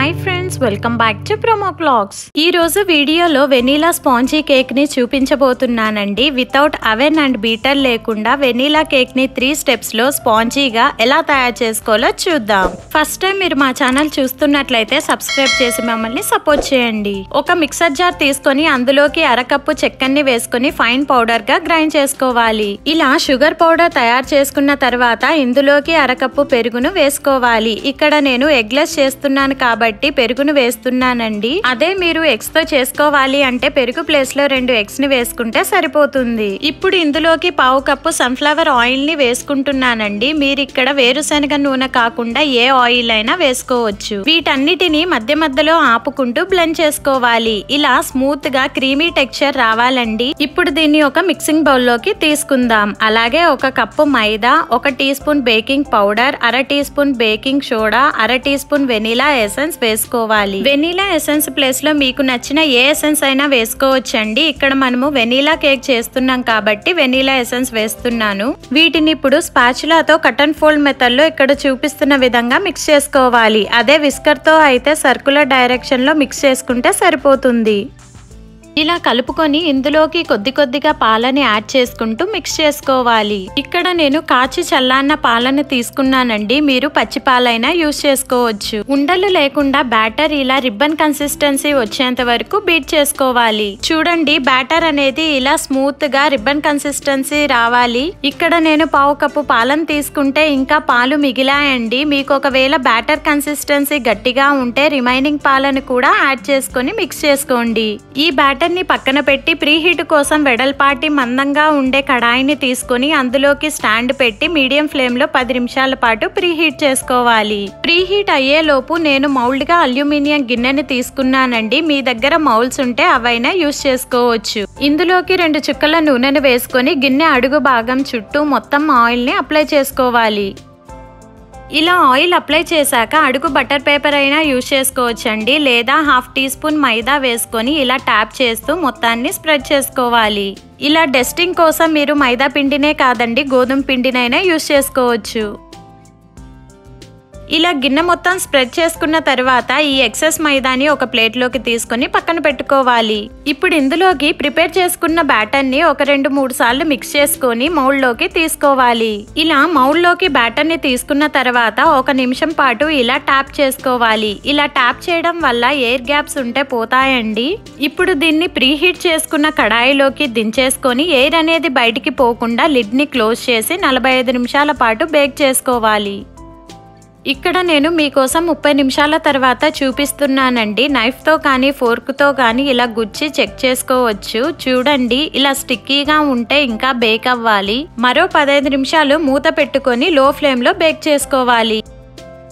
Hi friends, welcome back to promo clocks. ఈ రోజు వీడియోలో వెనీలా స్పాంజీ కేక్ ని చూపించబోతున్నానండి. వితౌట్ అవెన్ అండ్ బీటర్ లేకుండా వెనీలా కేక్ ని 3 స్టెప్స్ లో స్పాంజీగా ఎలా తయారు చేసుకోవాలో చూద్దాం. ఫస్ట్ టైం మీరు మా ఛానల్ చూస్తున్నట్లయితే సబ్స్క్రైబ్ చేసి మమ్మల్ని సపోర్ట్ చేయండి. ఒక మిక్సర్ జార్ తీసుకొని అందులోకి అరకప్పు చక్కెరని వేసుకొని ఫైన్ పౌడర్ గా గ్రైండ్ చేసుకోవాలి. ఇలా షుగర్ పౌడర్ తయారు చేసుకున్న తర్వాత ఇందులోకి అరకప్పు పెరుగును వేసుకోవాలి. ఇక్కడ నేను ఎగ్లెస్ చేస్తున్నాను కాబట్టి పెరుగును వేస్తున్నానండి. అదే మీరు ఎగ్స్ తో చేసుకోవాలి అంటే పెరుగు ప్లేస్ లో 2 ఎగ్స్ ని వేసుకుంటే సరిపోతుంది. ఇప్పుడు ఇందులోకి 1/2 కప్పు సన్ఫ్లవర్ ఆయిల్ ని వేసుకుంటున్నానండి. మీరు ఇక్కడ వేరుశనగ నూనె కాకుండా ఏ ఆయిల్ అయినా వేసుకోవచ్చు. వీటన్నిటిని మధ్య మధ్యలో ఆపుకుంటూ బ్లెండ్ చేసుకోవాలి. ఇలా స్మూత్ గా క్రీమీ టెక్స్చర్ రావాలండి. ఇప్పుడు దీన్ని ఒక మిక్సింగ్ బౌల్ లోకి తీసుకుందాం. అలాగే 1 కప్పు మైదా, 1 teaspoon baking powder, 1/2 teaspoon baking soda, 1/2 teaspoon vanilla essence వేసుకోవాలి. వెనీలా ఎసెన్స్ ప్లేస్ లో మీకు నచ్చిన ఏ ఎసెన్స్ అయినా వేసుకోవచ్చండి. ఇక్కడ మనము వెనీలా కేక్ చేస్తున్నాం కాబట్టి వెనీలా ఎసెన్స్ వేస్తున్నాను. వీటిని ఇప్పుడు స్పాచులాతో కట్ అండ్ ఫోల్డ్ మెథడ్ లో ఇక్కడ చూపిస్తున్న విధంగా మిక్స్ చేసుకోవాలి. అదే విస్కర్ తో అయితే సర్కులర్ డైరెక్షన్ లో మిక్స్ చేసుకుంటే సరిపోతుంది. ఇలా కలుపుకొని ఇందులోకి కొద్దిగా పాలని యాడ్ చేసుకుంటూ మిక్స్ చేసుకోవాలి. ఇక్కడ నేను కాచి చల్లారిన పాలను తీసుకున్నానండి. మీరు పచ్చి పాలైనా యూజ్ చేసుకోవచ్చు. ఉండలు లేకుండా బ్యాటర్ ఇలా రిబ్బన్ కన్సిస్టెన్సీ వచ్చేంత వరకు బీట్ చేసుకోవాలి. చూడండి, బ్యాటర్ అనేది ఇలా స్మూత్ గా రిబ్బన్ కన్సిస్టెన్సీ రావాలి. ఇక్కడ నేను 1/2 కప్పు పాలను తీసుకుంటే ఇంకా పాలు మిగిలాయండి. మీకు ఒకవేళ బ్యాటర్ కన్సిస్టెన్సీ గట్టిగా ఉంటే రిమైనింగ్ పాలను కూడా యాడ్ చేసుకొని మిక్స్ చేసుకోండి. ఈ బ్యాటర్ ని పక్కన పెట్టి ప్రీ హీట్ కోసం వెడల్పాటి మందంగా ఉండే కడాయిని తీసుకుని అందులోకి స్టాండ్ పెట్టి మీడియం ఫ్లేమ్ లో 10 నిమిషాల పాటు ప్రీ హీట్ చేసుకోవాలి. ప్రీ హీట్ అయ్యే లోపు నేను మౌల్డ్ గా అల్యూమినియం గిన్నెని తీసుకున్నానండి. మీ దగ్గర మౌల్స్ ఉంటే అవైనా యూజ్ చేసుకోవచ్చు. ఇందులోకి 2 చుక్కల నూనెను వేసుకొని గిన్నె అడుగు భాగం చుట్టూ మొత్తం ఆయిల్ ని అప్లై చేసుకోవాలి. ఇలా ఆయిల్ అప్లై చేశాక అడుగు బటర్ పేపర్ అయినా యూజ్ చేసుకోవచ్చండి. లేదా 1/2 టీ స్పూన్ మైదా వేసుకొని ఇలా ట్యాప్ చేస్తూ మొత్తాన్ని స్ప్రెడ్ చేసుకోవాలి. ఇలా డస్టింగ్ కోసం మీరు మైదా పిండినే కాదండి, గోధుమ పిండినైనా యూజ్ చేసుకోవచ్చు. ఇలా గిన్నె మొత్తం స్ప్రెడ్ చేసుకున్న తర్వాత ఈ ఎక్సెస్ మైదాని ఒక ప్లేట్ లోకి తీసుకొని పక్కన పెట్టుకోవాలి. ఇప్పుడు ఇందులోకి ప్రిపేర్ చేసుకున్న బ్యాటర్ ని ఒక 2-3 సార్లు మిక్స్ చేసుకొని మౌల్డ్ లోకి తీసుకోవాలి. ఇలా మౌల్డ్ లోకి బ్యాటర్ ని తీసుకున్న తర్వాత 1 నిమిషం పాటు ఇలా ట్యాప్ చేసుకోవాలి. ఇలా ట్యాప్ చేయడం వల్ల ఎయిర్ గ్యాప్స్ ఉంటే పోతాయండి. ఇప్పుడు దీన్ని ప్రీ హీట్ చేసుకున్న కడాయిలోకి దించేసుకొని ఎయిర్ అనేది బయటికి పోకుండా లిడ్ ని క్లోజ్ చేసి 45 నిమిషాల పాటు బేక్ చేసుకోవాలి. ఇక్కడ నేను మీకోసం 30 నిమిషాల తర్వాత చూపిస్తున్నానండి. నైఫ్ తో కానీ ఫోర్క్ తో కానీ ఇలా గుచ్చి చెక్ చేసుకోవచ్చు. చూడండి, ఇలా స్టిక్కీగా ఉంటే ఇంకా బేక్ అవ్వాలి. మరో 15 నిమిషాలు మూత పెట్టుకొని లో ఫ్లేమ్ లో బేక్ చేసుకోవాలి.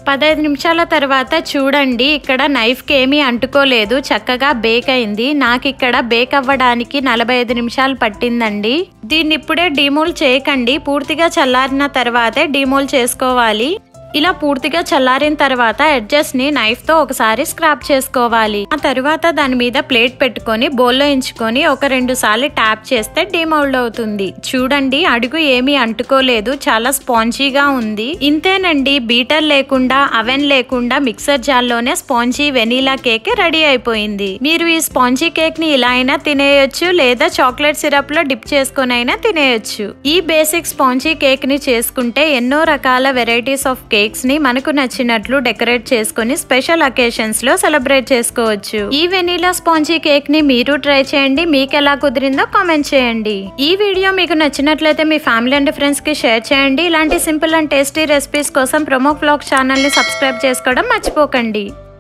15 నిమిషాల తర్వాత చూడండి, ఇక్కడ నైఫ్ కి ఏమీ అంటుకోలేదు, చక్కగా బేక్ అయింది. నాకు ఇక్కడ బేక్ అవ్వడానికి 45 నిమిషాలు పట్టిందండి. దీన్ని ఇప్పుడే డీమోల్డ్ చేయకండి, పూర్తిగా చల్లారిన తర్వాతే డీమోల్డ్ చేసుకోవాలి. ఇలా పూర్తిగా చల్లారిన తర్వాత ఎడ్జెస్ ని నైఫ్ తో ఒకసారి స్క్రాప్ చేసుకోవాలి. ఆ తర్వాత దాని మీద ప్లేట్ పెట్టుకొని బౌల్లో ఎంచుకొని ఒక 2 సార్లు ట్యాప్ చేస్తే డీమౌల్డ్ అవుతుంది. చూడండి, అడుగు ఏమీ అంటుకోలేదు, చాలా స్పాంజీగా ఉంది. ఇంతేనండి, బీటర్ లేకుండా అవెన్ లేకుండా మిక్సర్ జార్ లోనే స్పాంజీ వెనీలా కేక్ రెడీ అయిపోయింది. మీరు ఈ స్పాంజీ కేక్ ని ఇలా అయినా తినేయొచ్చు, లేదా చాక్లెట్ సిరప్ లో డిప్ చేసుకొని అయినా తినేయొచ్చు. ఈ బేసిక్ స్పాంజీ కేక్ ని చేసుకుంటే ఎన్నో రకాల వెరైటీస్ ఆఫ్ కేక్స్ ని మనకు నచ్చినట్లు డెకరేట్ చేసుకుని స్పెషల్ అకేషన్స్ లో సెలబ్రేట్ చేసుకోవచ్చు. ఈ వెనీలా స్పాంజీ కేక్ ని మీరు ట్రై చేయండి. మీకు ఎలా కుదిరిందో కామెంట్ చేయండి. ఈ వీడియో మీకు నచ్చినట్లయితే మీ ఫ్యామిలీ అండ్ ఫ్రెండ్స్ కి షేర్ చేయండి. ఇలాంటి సింపుల్ అండ్ టేస్టీ రెసిపీస్ కోసం ప్రొమో క్లాక్స్ ఛానల్ ని సబ్స్క్రైబ్ చేసుకోవడం మర్చిపోకండి.